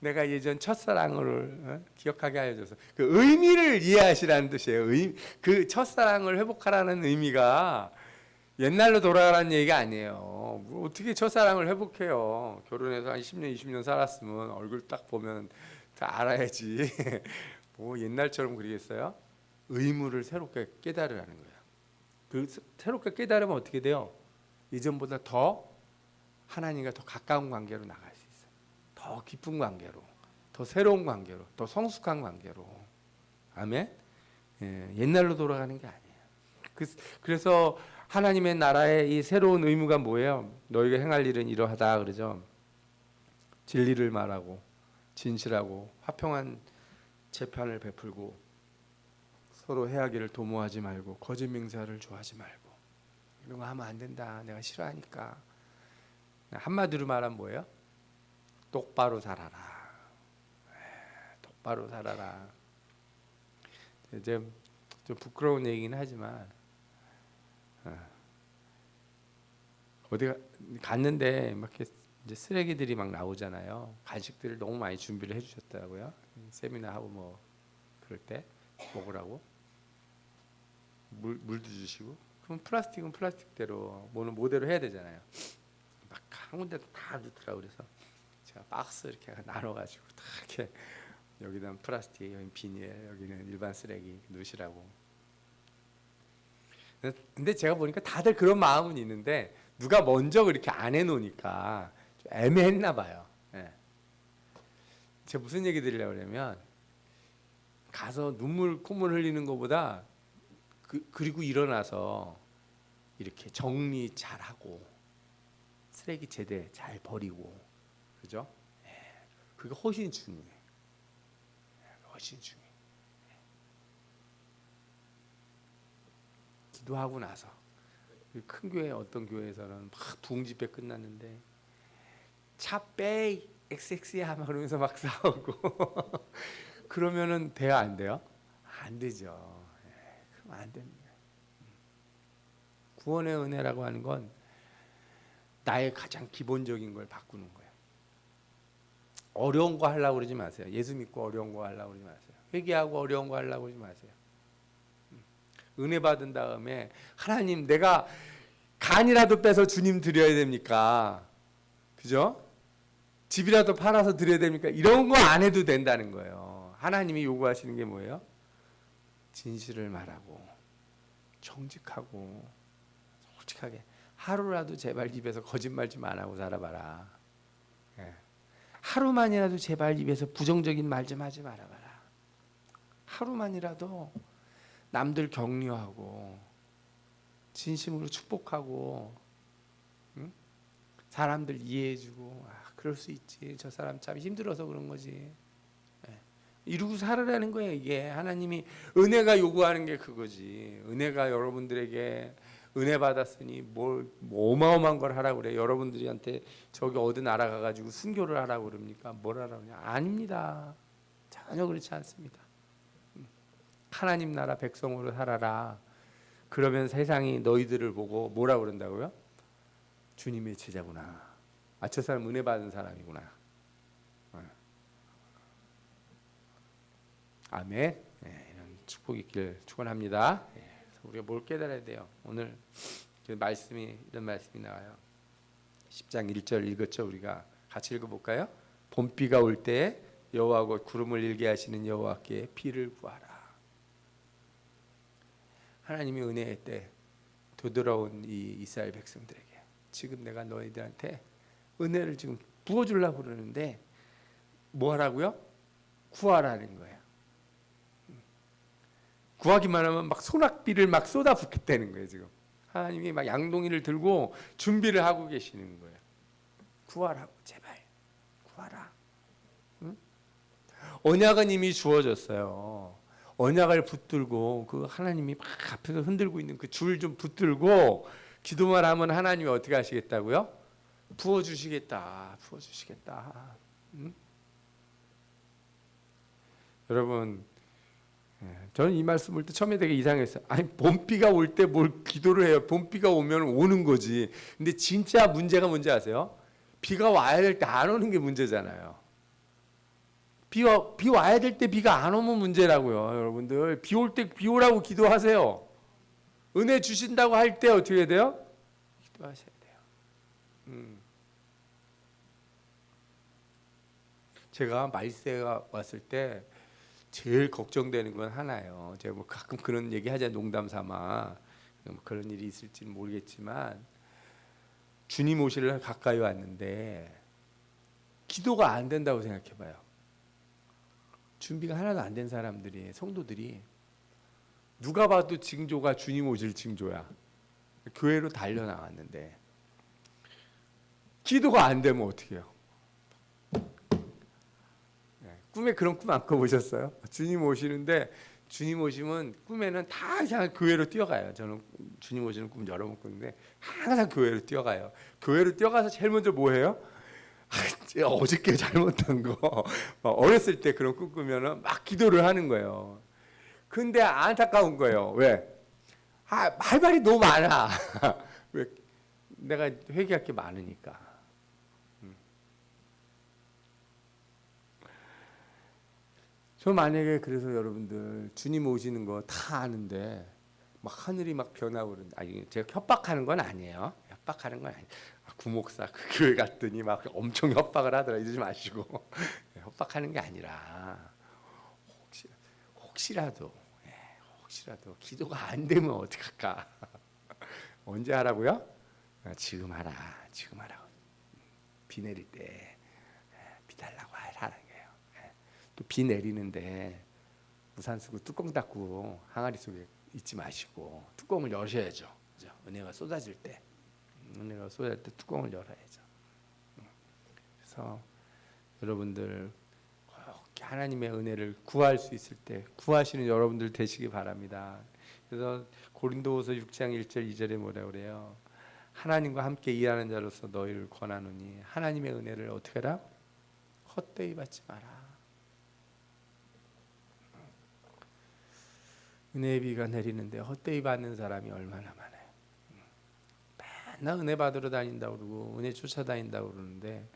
내가 예전 첫사랑을 기억하게 하여 줘서 그 의미를 이해하시라는 뜻이에요. 그 첫사랑을 회복하라는 의미가 옛날로 돌아가라는 얘기가 아니에요. 어떻게 첫사랑을 회복해요? 결혼해서 한 10년, 20년 살았으면 얼굴 딱 보면 다 알아야지. 뭐 옛날처럼 그러겠어요? 의무를 새롭게 깨달으라는 거예요. 그 새롭게 깨달으면 어떻게 돼요? 이전보다 더 하나님과 더 가까운 관계로 나갈 수 있어요. 더 깊은 관계로, 더 새로운 관계로, 더 성숙한 관계로. 아멘. 옛날로 돌아가는 게 아니에요. 그래서 하나님의 나라의 이 새로운 의무가 뭐예요? 너희가 행할 일은 이러하다 그러죠. 진리를 말하고 진실하고 화평한 재판을 베풀고 서로 해하기를 도모하지 말고 거짓 맹세를 좋아하지 말고 이런 거 하면 안 된다. 내가 싫어하니까. 한마디로 말하면 뭐예요? 똑바로 살아라. 똑바로 살아라. 이제 좀 부끄러운 얘기긴 하지만 어디 갔는데 막 이렇게 이제 쓰레기들이 막 나오잖아요. 간식들을 너무 많이 준비를 해주셨더라고요. 세미나 하고 뭐 그럴 때 먹으라고 물도 주시고. 그럼 플라스틱은 플라스틱대로 뭐는 뭐대로 해야 되잖아요. 막 한 군데 다 넣더라고. 그래서 제가 박스 이렇게 나눠가지고 다 이렇게 여기는 플라스틱, 여기는 비닐, 여기는 일반 쓰레기 넣으시라고. 근데 제가 보니까 다들 그런 마음은 있는데 누가 먼저 그렇게 안 해놓으니까 좀 애매했나 봐요. 제가 무슨 얘기 드리려고 그러면 가서 눈물 콧물 흘리는 것보다 그리고 일어나서 이렇게 정리 잘하고 쓰레기 제대 잘 버리고, 그죠? 그게 훨씬 중요해. 훨씬 중요해. 기도하고 나서 큰 교회 어떤 교회에서는 막 부흥 집회 끝났는데 차 빼이 XX야 막 그러면서 막 싸우고 그러면은 돼요 안 돼요? 안 되죠. 그럼 안 됩니다. 구원의 은혜라고 하는 건 나의 가장 기본적인 걸 바꾸는 거예요. 어려운 거 하려고 그러지 마세요. 예수 믿고 어려운 거 하려고 그러지 마세요. 회개하고 어려운 거 하려고 그러지 마세요. 은혜 받은 다음에 하나님 내가 간이라도 빼서 주님 드려야 됩니까? 그죠? 집이라도 팔아서 드려야 됩니까? 이런 거 안 해도 된다는 거예요. 하나님이 요구하시는 게 뭐예요? 진실을 말하고 정직하고 솔직하게 하루라도 제발 입에서 거짓말 좀 안 하고 살아봐라. 예. 하루만이라도 제발 입에서 부정적인 말 좀 하지 말아봐라. 하루만이라도 남들 격려하고 진심으로 축복하고, 응? 사람들 이해해주고, 그럴 수 있지. 저 사람 참 힘들어서 그런 거지. 이루고 살으라는 거예요. 이게 하나님이 은혜가 요구하는 게 그거지. 은혜가 여러분들에게 은혜 받았으니 뭘 어마어마한 걸 하라고 그래. 여러분들한테 저기 어디 나라 가가지고 순교를 하라고 그럽니까? 뭘 하라고 그러냐? 아닙니다. 전혀 그렇지 않습니다. 하나님 나라 백성으로 살아라. 그러면 세상이 너희들을 보고 뭐라고 그런다고요? 주님의 제자구나. 저 사람 은혜 받은 사람이구나. 아멘. 이런 축복이 있길 축원합니다. 우리가 뭘 깨달아야 돼요? 오늘 말씀이 이런 말씀이 나와요. 10장 1절 읽었죠? 우리가 같이 읽어볼까요? 봄비가 올 때 여호와 곧 구름을 일게 하시는 여호와께 비를 구하라. 하나님이 은혜의 때 되돌아온 이 이스라엘 백성들에게 지금 내가 너희들한테 은혜를 지금 부어주려고 그러는데 뭐 하라고요? 구하라는 거예요. 구하기만 하면 막 소낙비를 막 쏟아붓겠다는 거예요. 지금 하나님이 막 양동이를 들고 준비를 하고 계시는 거예요. 구하라고 제발 구하라. 응? 언약은 이미 주어졌어요. 언약을 붙들고 그 하나님이 막 앞에서 흔들고 있는 그 줄 좀 붙들고 기도만 하면 하나님이 어떻게 하시겠다고요? 부어주시겠다. 부어주시겠다. 응? 여러분, 저는 이 말씀 볼 때 처음에 되게 이상했어요. 아니 봄비가 올 때 뭘 기도를 해요? 봄비가 오면 오는 거지. 근데 진짜 문제가 뭔지 아세요? 비가 와야 될 때 안 오는 게 문제잖아요. 비 와야 될 때 비가 안 오면 문제라고요. 여러분들 비 올 때 비 오라고 기도하세요. 은혜 주신다고 할 때 어떻게 해야 돼요? 기도하셔야 돼요. 제가 말세가 왔을 때 제일 걱정되는 건 하나예요. 제가 뭐 가끔 그런 얘기 하자 농담 삼아 그런 일이 있을지는 모르겠지만 주님 오실 가까이 왔는데 기도가 안 된다고 생각해봐요. 준비가 하나도 안 된 사람들이 성도들이 누가 봐도 징조가 주님 오실 징조야. 교회로 달려 나왔는데 기도가 안 되면 어떻게 해요? 꿈에 그런 꿈 안 꿔보셨어요? 주님 오시는데 주님 오시면 꿈에는 다 이상 교회로 뛰어가요. 저는 주님 오시는 꿈 여러 번 꿨는데 항상 교회로 뛰어가요. 교회로 뛰어가서 제일 먼저 뭐 해요? 어저께 잘못한 거 어렸을 때 그런 꿈 꾸면은 막 기도를 하는 거예요. 근데 안타까운 거예요. 왜? 할 말이 너무 많아. 왜? 내가 회개할 게 많으니까. 저 만약에 그래서 여러분들 주님 오시는 거 다 아는데 막 하늘이 막 변하고 그러는데 아니 제가 협박하는 건 아니에요. 협박하는 건 아니에요. 구목사 그 교회 갔더니 막 엄청 협박을 하더라. 이러지 마시고 협박하는 게 아니라 혹시라도 기도가 안 되면 어떡할까? 언제 하라고요? 지금 하라. 지금 하라고. 비 내릴 때 비 달라고 하라는 거예요. 또 비 내리는데 우산 쓰고 뚜껑 닫고 항아리 속에 있지 마시고 뚜껑을 여셔야죠. 그죠? 은혜가 쏟아질 때 뚜껑을 열어야죠. 그래서 여러분들 꼭 하나님의 은혜를 구할 수 있을 때 구하시는 여러분들 되시기 바랍니다. 그래서 고린도후서 6장 1절 2절에 뭐라 그래요? 하나님과 함께 일하는 자로서 너희를 권하노니 하나님의 은혜를 어떻게 하라? 헛되이 받지 마라. 은혜의 비가 내리는데 헛되이 받는 사람이 얼마나 많아요. 맨날 은혜 받으러 다닌다고 그러고 은혜 쫓아다닌다고 그러는데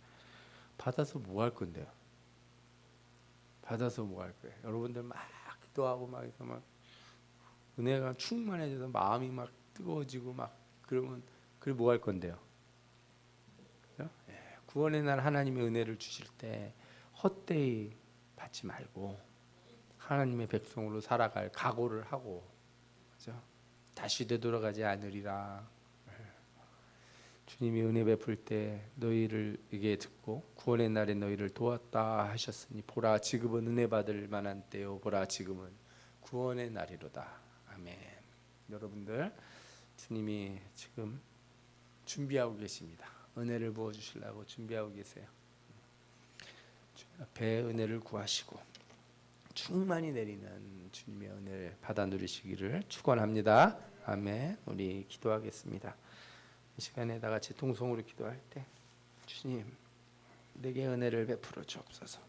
받아서 뭐 할 건데요? 받아서 뭐 할 거예요? 여러분들 막 기도하고 막 해서 막 은혜가 충만해져서 마음이 막 뜨거워지고 막 그러면 그게 뭐 할 건데요? 그죠? 구원의 날 하나님의 은혜를 주실 때 헛되이 받지 말고 하나님의 백성으로 살아갈 각오를 하고, 그죠? 다시 되돌아가지 않으리라. 주님이 은혜 베풀 때 너희를 이게 듣고 구원의 날에 너희를 도왔다 하셨으니 보라 지금은 은혜 받을 만한 때요 보라 지금은 구원의 날이로다. 아멘. 여러분들 주님이 지금 준비하고 계십니다. 은혜를 부어 주시려고 준비하고 계세요. 주님 앞에 은혜를 구하시고 충만히 내리는 주님의 은혜를 받아 누리시기를 축원합니다. 아멘. 우리 기도하겠습니다. 이 시간에 다 같이 동성으로 기도할 때 주님 내게 은혜를 베풀어 주옵소서.